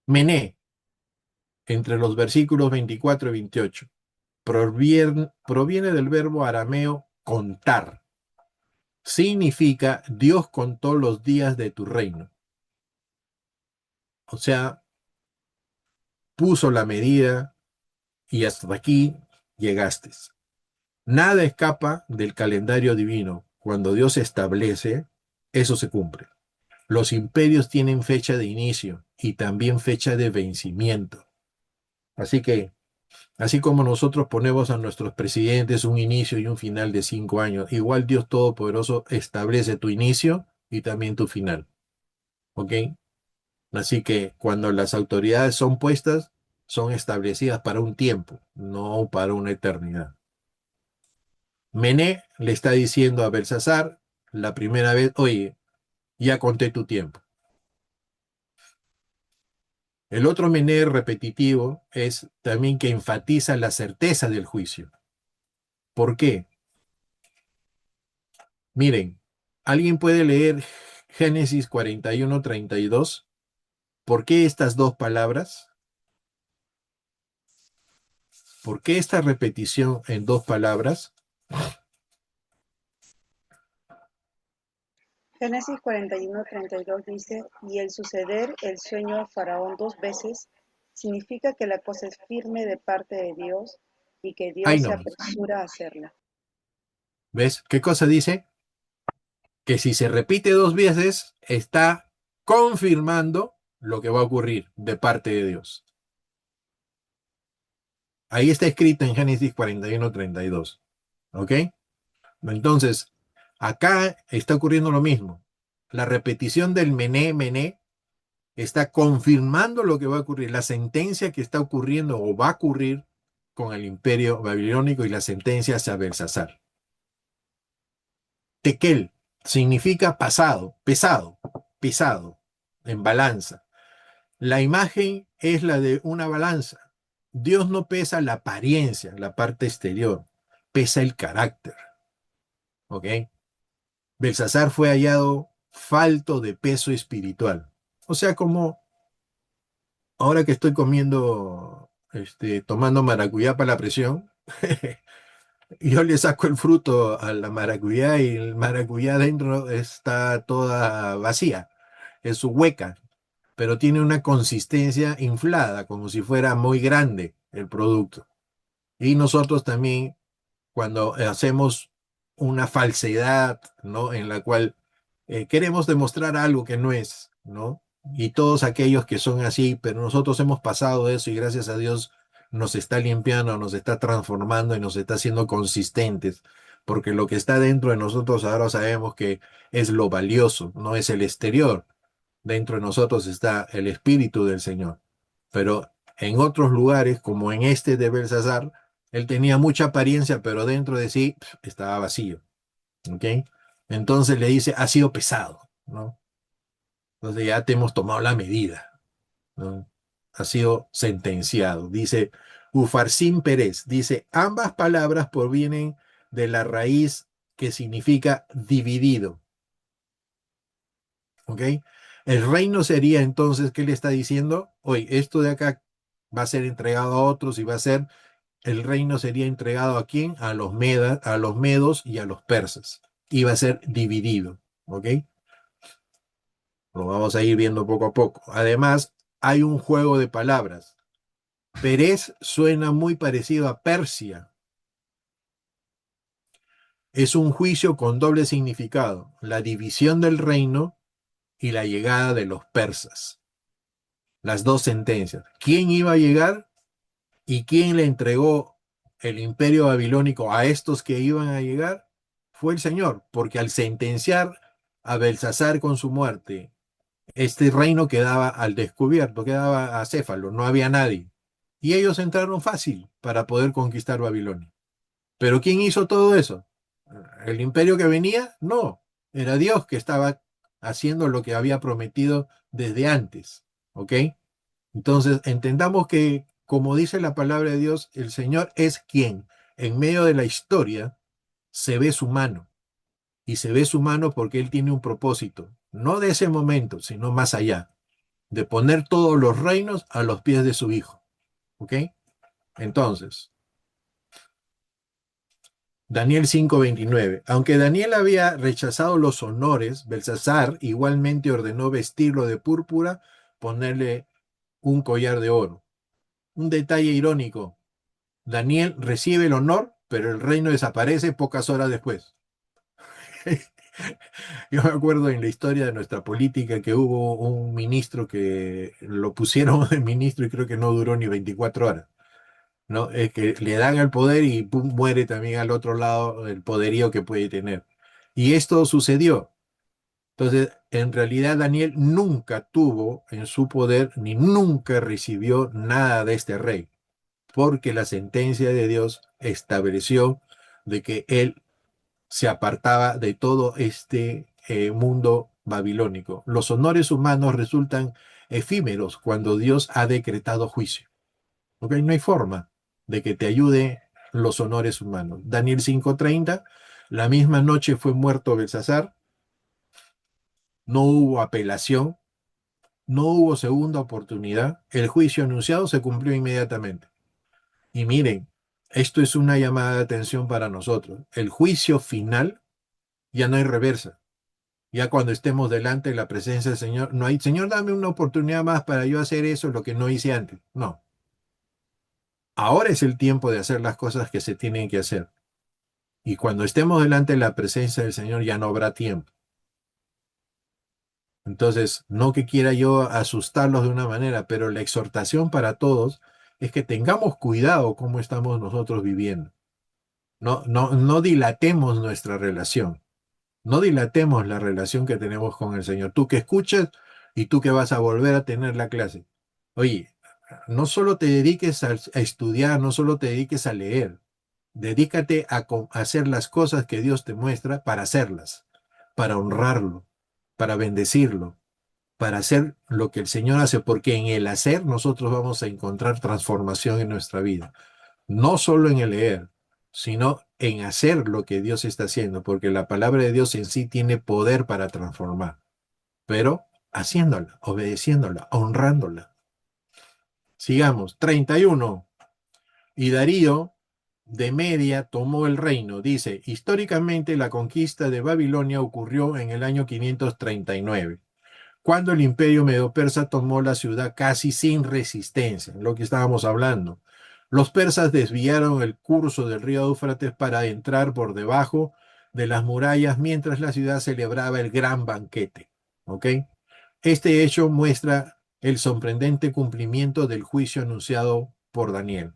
Mené, entre los versículos 24 y 28, proviene del verbo arameo contar. Significa Dios contó los días de tu reino. O sea, puso la medida y hasta aquí llegaste. Nada escapa del calendario divino. Cuando Dios establece, eso se cumple. Los imperios tienen fecha de inicio y también fecha de vencimiento. Así que, así como nosotros ponemos a nuestros presidentes un inicio y un final de 5 años, igual Dios Todopoderoso establece tu inicio y también tu final. ¿Ok? Así que cuando las autoridades son puestas, son establecidas para un tiempo, no para una eternidad. Mené le está diciendo a Belsasar la primera vez, oye, ya conté tu tiempo. El otro Mené repetitivo es también que enfatiza la certeza del juicio. ¿Por qué? Miren, ¿alguien puede leer Génesis 41:32? ¿Por qué estas dos palabras? ¿Por qué esta repetición en dos palabras? Génesis 41:32 dice, y el suceder el sueño a Faraón 2 veces significa que la cosa es firme de parte de Dios y que Ahí Dios se nomás. apresura a hacerla. ¿Ves? ¿Qué cosa dice? Que si se repite 2 veces, está confirmando lo que va a ocurrir de parte de Dios. Ahí está escrito en Génesis 41:32. ¿Ok? Entonces, acá está ocurriendo lo mismo. La repetición del mené, mené, está confirmando lo que va a ocurrir, la sentencia que está ocurriendo o va a ocurrir con el imperio babilónico y la sentencia hacia Belsasar. Tekel significa pasado, pesado, pesado, en balanza. La imagen es la de una balanza. Dios no pesa la apariencia, la parte exterior, pesa el carácter. ¿Ok? Belsasar fue hallado falto de peso espiritual. O sea, como ahora que estoy comiendo, tomando maracuyá para la presión, Yo le saco el fruto a la maracuyá y el maracuyá dentro está toda vacía, es hueca, pero tiene una consistencia inflada, como si fuera muy grande el producto. Y nosotros también, cuando hacemos una falsedad, ¿no? En la cual queremos demostrar algo que no es, ¿no? Y todos aquellos que son así, pero nosotros hemos pasado eso y gracias a Dios nos está limpiando, nos está transformando y nos está haciendo consistentes, porque lo que está dentro de nosotros ahora sabemos que es lo valioso, no es el exterior. Dentro de nosotros está el Espíritu del Señor. Pero en otros lugares, como en este de Belsasar, él tenía mucha apariencia, pero dentro de sí estaba vacío. ¿Ok? Entonces le dice, ha sido pesado, ¿no? Entonces ya te hemos tomado la medida, ¿no? Ha sido sentenciado. Dice, Ufarsin Pérez, dice, ambas palabras provienen de la raíz que significa dividido. ¿Ok? El reino sería entonces, ¿qué le está diciendo? Oye, esto de acá va a ser entregado a otros y va a ser, el reino sería entregado ¿a quién? A los medos y a los persas. Y va a ser dividido. ¿Ok? Lo vamos a ir viendo poco a poco. Además, hay un juego de palabras. Pérez suena muy parecido a Persia. Es un juicio con doble significado, la división del reino y la llegada de los persas. Las dos sentencias. ¿Quién iba a llegar y quién le entregó el imperio babilónico a estos que iban a llegar? Fue el Señor, porque al sentenciar a Belsasar con su muerte, este reino quedaba al descubierto, quedaba acéfalo, no había nadie. Y ellos entraron fácil para poder conquistar Babilonia. Pero ¿quién hizo todo eso? ¿El imperio que venía? No, era Dios que estaba haciendo lo que había prometido desde antes. ¿Ok? Entonces, entendamos que, como dice la palabra de Dios, el Señor es quien en medio de la historia se ve su mano. Y se ve su mano porque Él tiene un propósito, no de ese momento, sino más allá, de poner todos los reinos a los pies de su Hijo. ¿Ok? Entonces, Daniel 5:29. Aunque Daniel había rechazado los honores, Belsasar igualmente ordenó vestirlo de púrpura, ponerle un collar de oro. Un detalle irónico. Daniel recibe el honor, pero el reino desaparece pocas horas después. Yo me acuerdo en la historia de nuestra política que hubo un ministro que lo pusieron de ministro y creo que no duró ni 24 horas. ¿No? Es que le dan el poder y pum, muere también al otro lado el poderío que puede tener. Y esto sucedió. Entonces, en realidad Daniel nunca tuvo en su poder ni nunca recibió nada de este rey, porque la sentencia de Dios estableció de que él se apartaba de todo este mundo babilónico. Los honores humanos resultan efímeros cuando Dios ha decretado juicio. ¿Ok? No hay forma de que te ayude los honores humanos. Daniel 5:30, la misma noche fue muerto Belsasar, no hubo apelación, no hubo segunda oportunidad, el juicio anunciado se cumplió inmediatamente. Y miren, esto es una llamada de atención para nosotros. El juicio final ya no hay reversa. Ya cuando estemos delante de la presencia del Señor, no hay, Señor, dame una oportunidad más para yo hacer eso, lo que no hice antes. No. Ahora es el tiempo de hacer las cosas que se tienen que hacer. Y cuando estemos delante de la presencia del Señor ya no habrá tiempo. Entonces, no que quiera yo asustarlos de una manera, pero la exhortación para todos es que tengamos cuidado cómo estamos nosotros viviendo. No dilatemos nuestra relación. No dilatemos la relación que tenemos con el Señor. Tú que escuchas y tú que vas a volver a tener la clase. Oye, no solo te dediques a estudiar, no solo te dediques a leer. Dedícate a hacer las cosas que Dios te muestra para hacerlas, para honrarlo, para bendecirlo, para hacer lo que el Señor hace, porque en el hacer nosotros vamos a encontrar transformación en nuestra vida. No solo en el leer, sino en hacer lo que Dios está haciendo, porque la palabra de Dios en sí tiene poder para transformar, pero haciéndola, obedeciéndola, honrándola. Sigamos. 31. Y Darío de Media tomó el reino. Dice, históricamente la conquista de Babilonia ocurrió en el año 539, cuando el imperio medo-persa tomó la ciudad casi sin resistencia, lo que estábamos hablando. Los persas desviaron el curso del río Éufrates para entrar por debajo de las murallas mientras la ciudad celebraba el gran banquete. ¿Ok? Este hecho muestra el sorprendente cumplimiento del juicio anunciado por Daniel.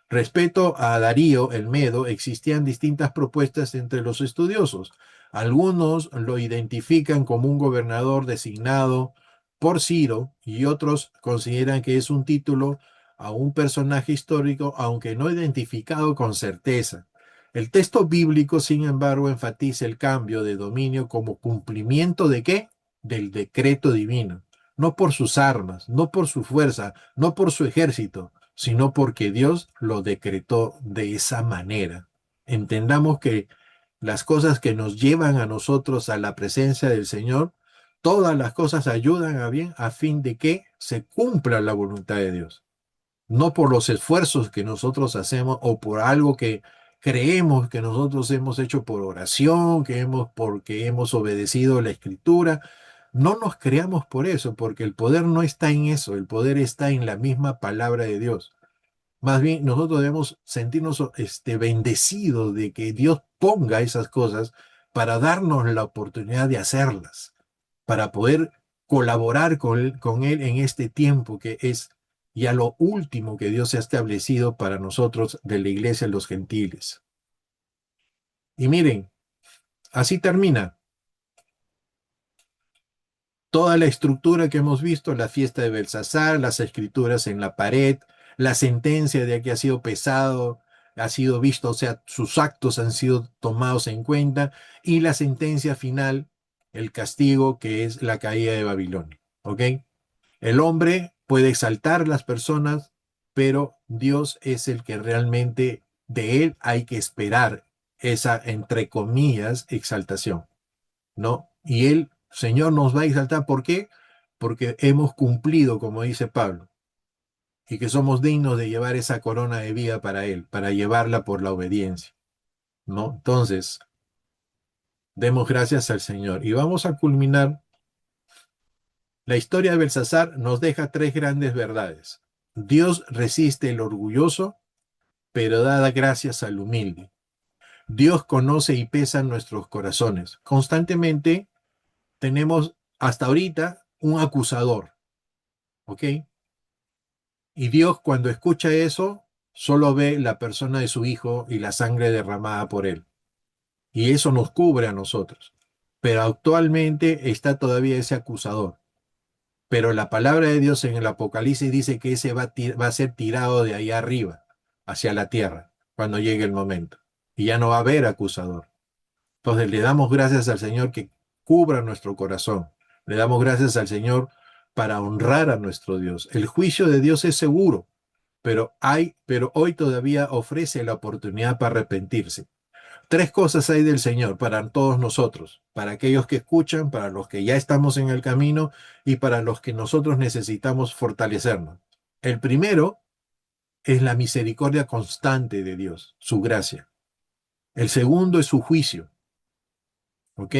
Respecto a Darío el Medo, existían distintas propuestas entre los estudiosos. Algunos lo identifican como un gobernador designado por Ciro y otros consideran que es un título a un personaje histórico, aunque no identificado con certeza. El texto bíblico, sin embargo, enfatiza el cambio de dominio como cumplimiento de ¿qué? Del decreto divino. No por sus armas, no por su fuerza, no por su ejército, sino porque Dios lo decretó de esa manera. Entendamos que las cosas que nos llevan a nosotros a la presencia del Señor, todas las cosas ayudan a bien a fin de que se cumpla la voluntad de Dios. No por los esfuerzos que nosotros hacemos o por algo que creemos que nosotros hemos hecho por oración, porque hemos obedecido la escritura. No nos creamos por eso, porque el poder no está en eso, el poder está en la misma palabra de Dios. Más bien, nosotros debemos sentirnos bendecidos de que Dios ponga esas cosas para darnos la oportunidad de hacerlas, para poder colaborar con Él en este tiempo que es ya lo último que Dios ha establecido para nosotros de la iglesia de los gentiles. Y miren, así termina toda la estructura que hemos visto, la fiesta de Belsasar, las escrituras en la pared, la sentencia de que ha sido pesado, ha sido visto, o sea, sus actos han sido tomados en cuenta, y la sentencia final, el castigo que es la caída de Babilonia. ¿Ok? El hombre puede exaltar a las personas, pero Dios es el que realmente de él hay que esperar esa, entre comillas, exaltación. ¿No? Y el Señor nos va a exaltar. ¿Por qué? Porque hemos cumplido, como dice Pablo, y que somos dignos de llevar esa corona de vida para Él, para llevarla por la obediencia, ¿no? Entonces, demos gracias al Señor. Y vamos a culminar. La historia de Belsasar nos deja tres grandes verdades. Dios resiste el orgulloso, pero da gracias al humilde. Dios conoce y pesa nuestros corazones. Constantemente tenemos hasta ahorita un acusador, ¿ok? Y Dios cuando escucha eso, solo ve la persona de su Hijo y la sangre derramada por él. Y eso nos cubre a nosotros. Pero actualmente está todavía ese acusador. Pero la palabra de Dios en el Apocalipsis dice que ese va a ser tirado de ahí arriba, hacia la tierra, cuando llegue el momento. Y ya no va a haber acusador. Entonces le damos gracias al Señor que cubra nuestro corazón. Le damos gracias al Señor para honrar a nuestro Dios. El juicio de Dios es seguro, pero hoy todavía ofrece la oportunidad para arrepentirse. Tres cosas hay del Señor para todos nosotros, para aquellos que escuchan, para los que ya estamos en el camino y para los que nosotros necesitamos fortalecernos. El primero es la misericordia constante de Dios, su gracia. El segundo es su juicio, ¿ok?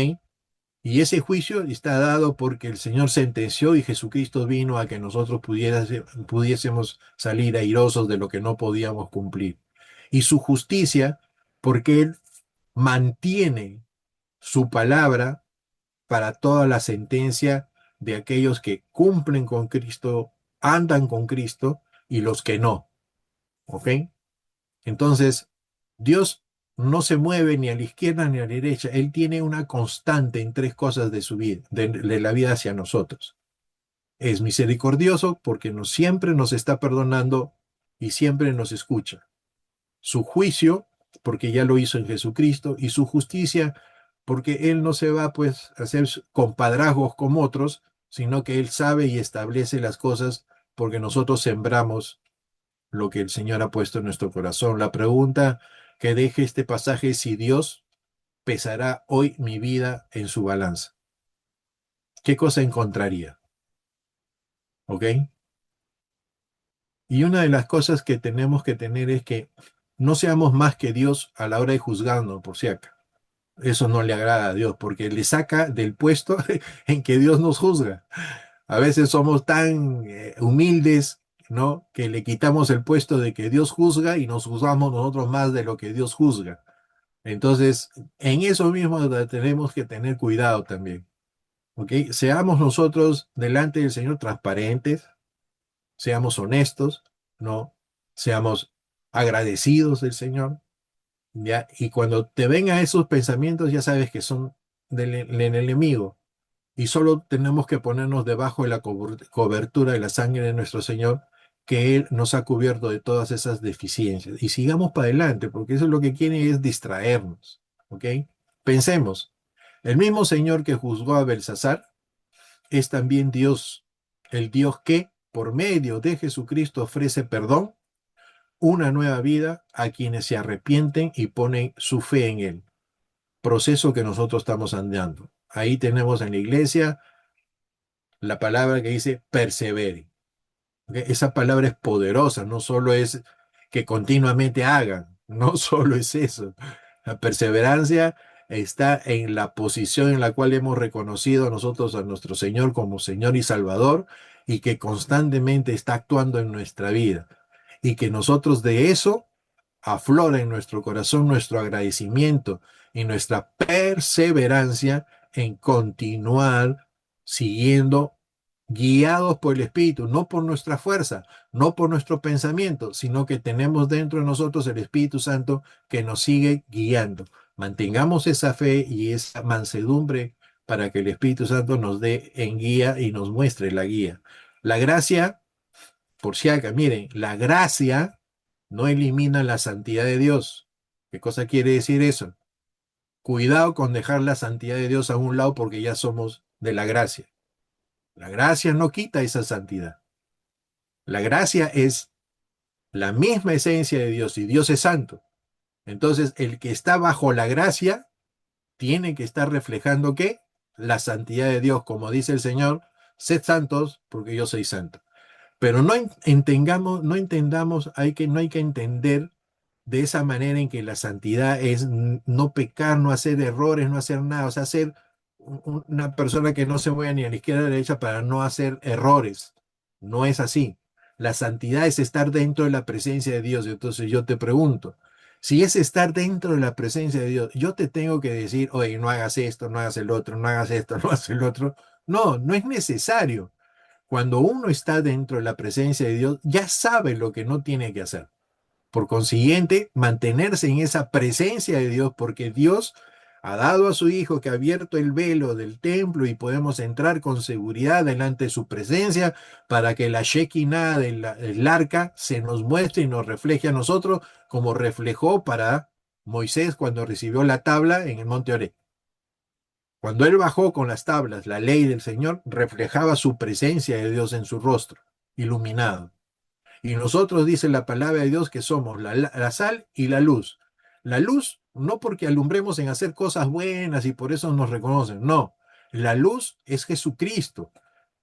Y ese juicio está dado porque el Señor sentenció y Jesucristo vino a que nosotros pudiésemos salir airosos de lo que no podíamos cumplir. Y su justicia, porque Él mantiene su palabra para toda la sentencia de aquellos que cumplen con Cristo, andan con Cristo y los que no. ¿Ok? Entonces, Dios no se mueve ni a la izquierda ni a la derecha. Él tiene una constante en tres cosas de su vida, de la vida hacia nosotros. Es misericordioso porque siempre nos está perdonando y siempre nos escucha. Su juicio, porque ya lo hizo en Jesucristo, y su justicia, porque Él no se va pues a hacer compadrazgos como otros, sino que Él sabe y establece las cosas porque nosotros sembramos lo que el Señor ha puesto en nuestro corazón. La pregunta que deje este pasaje es si Dios pesará hoy mi vida en su balanza. ¿Qué cosa encontraría? ¿Ok? Y una de las cosas que tenemos que tener es que No seamos más que Dios a la hora de juzgarnos, por si acaso. Eso no le agrada a Dios, porque le saca del puesto en que Dios nos juzga. A veces somos tan humildes, ¿no? Que le quitamos el puesto de que Dios juzga y nos juzgamos nosotros más de lo que Dios juzga. Entonces, en eso mismo tenemos que tener cuidado también, ¿ok? Seamos nosotros delante del Señor transparentes, seamos honestos, ¿no? Seamos agradecidos del Señor, ¿ya? Y cuando te vengan esos pensamientos, ya sabes que son del enemigo. Y solo tenemos que ponernos debajo de la cobertura de la sangre de nuestro Señor, que Él nos ha cubierto de todas esas deficiencias. Y sigamos para adelante, porque eso es lo que quiere es distraernos, ¿ok? Pensemos, el mismo Señor que juzgó a Belsasar es también Dios, el Dios que por medio de Jesucristo ofrece perdón, una nueva vida a quienes se arrepienten y ponen su fe en Él. Proceso que nosotros estamos andando. Ahí tenemos en la iglesia la palabra que dice persevere. ¿Ok? Esa palabra es poderosa, no solo es que continuamente hagan, no solo es eso. La perseverancia está en la posición en la cual hemos reconocido nosotros a nuestro Señor como Señor y Salvador y que constantemente está actuando en nuestra vida. Y que nosotros de eso aflora en nuestro corazón nuestro agradecimiento y nuestra perseverancia en continuar siguiendo guiados por el Espíritu, no por nuestra fuerza, no por nuestro pensamiento, sino que tenemos dentro de nosotros el Espíritu Santo que nos sigue guiando. Mantengamos esa fe y esa mansedumbre para que el Espíritu Santo nos dé en guía y nos muestre la guía. La gracia, por si acá, miren, la gracia no elimina la santidad de Dios. ¿Qué cosa quiere decir eso? Cuidado con dejar la santidad de Dios a un lado porque ya somos de la gracia. La gracia no quita esa santidad. La gracia es la misma esencia de Dios y Dios es santo. Entonces, el que está bajo la gracia tiene que estar reflejando ¿qué? La santidad de Dios, como dice el Señor, sed santos porque yo soy santo. Pero no entendamos, no hay que entender de esa manera en que la santidad es no pecar, no hacer errores, no hacer nada, o sea, ser una persona que no se mueva ni a la izquierda ni a la derecha para no hacer errores. No es así. La santidad es estar dentro de la presencia de Dios. Entonces yo te pregunto, si es estar dentro de la presencia de Dios, yo te tengo que decir, oye, no hagas esto, no hagas el otro, no hagas esto, no hagas el otro. No, no es necesario. Cuando uno está dentro de la presencia de Dios, ya sabe lo que no tiene que hacer. Por consiguiente, mantenerse en esa presencia de Dios, porque Dios ha dado a su Hijo que ha abierto el velo del templo y podemos entrar con seguridad delante de su presencia para que la Shekinah del arca se nos muestre y nos refleje a nosotros como reflejó para Moisés cuando recibió la tabla en el monte Oreb. Cuando él bajó con las tablas, la ley del Señor reflejaba su presencia de Dios en su rostro, iluminado. Y nosotros dice la palabra de Dios que somos la sal y la luz. La luz no porque alumbremos en hacer cosas buenas y por eso nos reconocen, no. La luz es Jesucristo.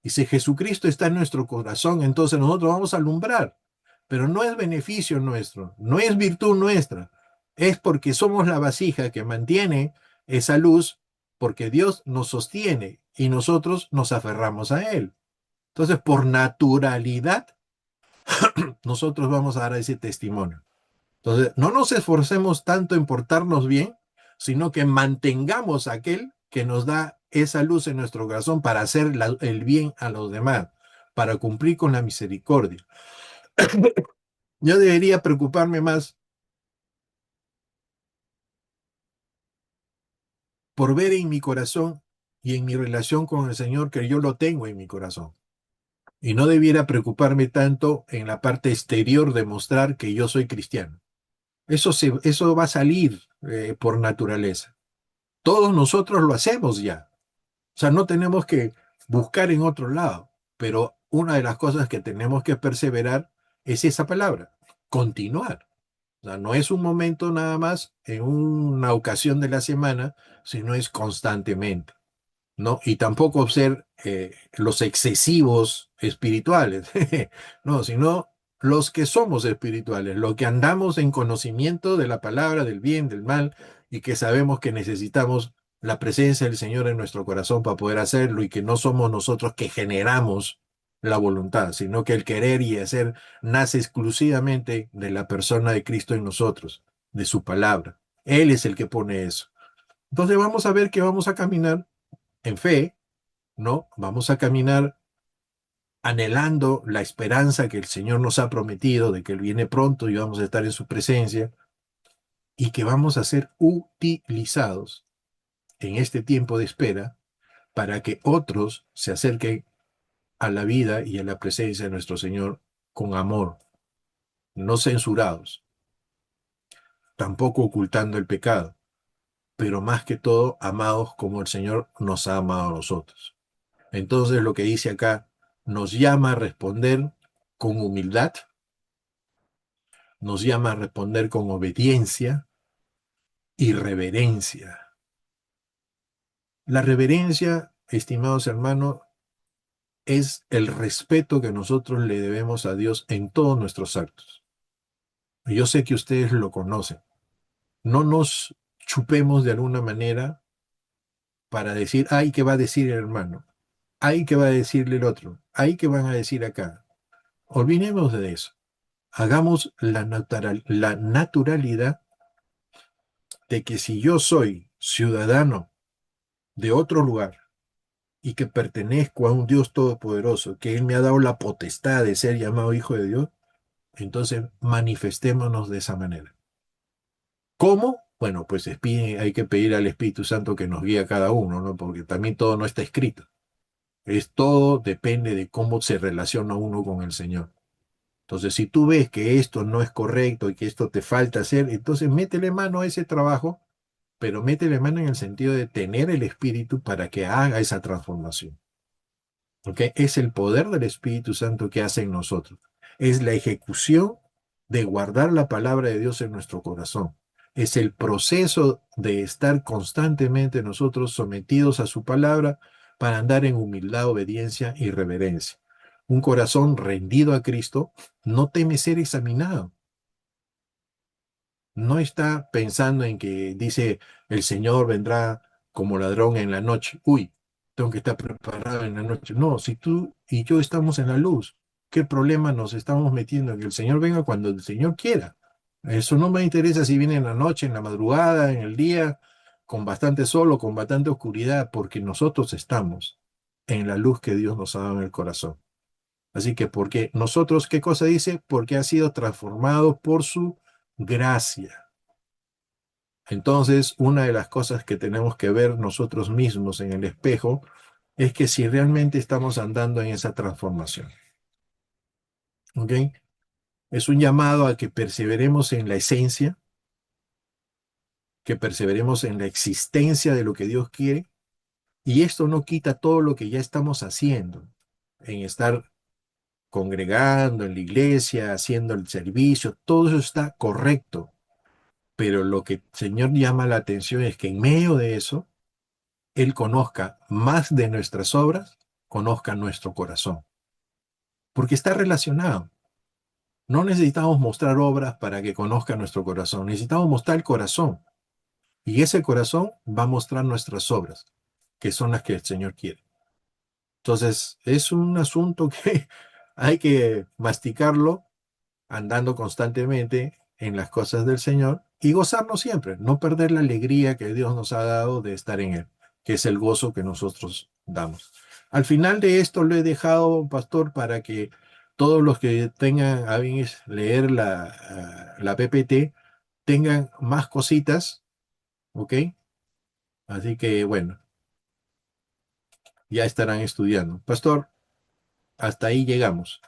Y si Jesucristo está en nuestro corazón, entonces nosotros vamos a alumbrar. Pero no es beneficio nuestro, no es virtud nuestra. Es porque somos la vasija que mantiene esa luz, porque Dios nos sostiene y nosotros nos aferramos a Él. Entonces, por naturalidad, nosotros vamos a dar ese testimonio. Entonces, no nos esforcemos tanto en portarnos bien, sino que mantengamos aquel que nos da esa luz en nuestro corazón para hacer el bien a los demás, para cumplir con la misericordia. Yo debería preocuparme más por ver en mi corazón y en mi relación con el Señor que yo lo tengo en mi corazón. Y no debiera preocuparme tanto en la parte exterior de mostrar que yo soy cristiano. Eso va a salir por naturaleza. Todos nosotros lo hacemos ya. O sea, no tenemos que buscar en otro lado. Pero una de las cosas que tenemos que perseverar es esa palabra, continuar. O sea, no es un momento nada más en una ocasión de la semana, sino es constantemente, ¿no? Y tampoco ser los excesivos espirituales, no, sino los que somos espirituales, los que andamos en conocimiento de la palabra, del bien, del mal, y que sabemos que necesitamos la presencia del Señor en nuestro corazón para poder hacerlo, y que no somos nosotros que generamos la voluntad, sino que el querer y hacer nace exclusivamente de la persona de Cristo en nosotros, de su palabra. Él es el que pone eso. Entonces vamos a ver que vamos a caminar en fe, ¿no? Vamos a caminar anhelando la esperanza que el Señor nos ha prometido de que Él viene pronto y vamos a estar en su presencia, y que vamos a ser utilizados en este tiempo de espera para que otros se acerquen a la vida y a la presencia de nuestro Señor con amor, no censurados, tampoco ocultando el pecado, pero más que todo amados como el Señor nos ha amado a nosotros. Entonces lo que dice acá nos llama a responder con humildad, nos llama a responder con obediencia y reverencia. La reverencia, estimados hermanos, es el respeto que nosotros le debemos a Dios en todos nuestros actos. Yo sé que ustedes lo conocen. No nos chupemos de alguna manera para decir, ay, ¿qué va a decir el hermano? Ay, ¿qué va a decirle el otro? Ay, ¿qué van a decir acá? Olvidemos de eso. Hagamos la naturalidad de que si yo soy ciudadano de otro lugar y que pertenezco a un Dios todopoderoso, que Él me ha dado la potestad de ser llamado hijo de Dios, entonces manifestémonos de esa manera. ¿Cómo? Bueno, pues hay que pedir al Espíritu Santo que nos guíe a cada uno, ¿no? Porque también todo no está escrito. Es todo depende de cómo se relaciona uno con el Señor. Entonces, si tú ves que esto no es correcto y que esto te falta hacer, entonces métele mano a ese trabajo, pero métele mano en el sentido de tener el Espíritu para que haga esa transformación. ¿Ok? Es el poder del Espíritu Santo que hace en nosotros. Es la ejecución de guardar la palabra de Dios en nuestro corazón. Es el proceso de estar constantemente nosotros sometidos a su palabra para andar en humildad, obediencia y reverencia. Un corazón rendido a Cristo no teme ser examinado. No está pensando en que dice el Señor vendrá como ladrón en la noche. Uy, tengo que estar preparado en la noche. No, si tú y yo estamos en la luz, ¿qué problema nos estamos metiendo? Que el Señor venga cuando el Señor quiera. Eso no me interesa si viene en la noche, en la madrugada, en el día, con bastante sol o con bastante oscuridad, porque nosotros estamos en la luz que Dios nos ha dado en el corazón. Así que, porque nosotros, ¿qué cosa dice? Porque ha sido transformado por su gracia. Entonces, una de las cosas que tenemos que ver nosotros mismos en el espejo es que si realmente estamos andando en esa transformación. ¿Ok? Es un llamado a que perseveremos en la esencia, que perseveremos en la existencia de lo que Dios quiere, y esto no quita todo lo que ya estamos haciendo, en estar congregando en la iglesia, haciendo el servicio, todo eso está correcto, pero lo que el Señor llama la atención es que en medio de eso, Él conozca más de nuestras obras, conozca nuestro corazón, porque está relacionado. No necesitamos mostrar obras para que conozca nuestro corazón, necesitamos mostrar el corazón, y ese corazón va a mostrar nuestras obras, que son las que el Señor quiere. Entonces, es un asunto que hay que masticarlo andando constantemente en las cosas del Señor y gozarnos siempre, no perder la alegría que Dios nos ha dado de estar en Él, que es el gozo que nosotros damos. Al final de esto lo he dejado, pastor, para que todos los que tengan a bien leer la PPT tengan más cositas, ¿ok? Así que bueno, ya estarán estudiando. Pastor, hasta ahí llegamos.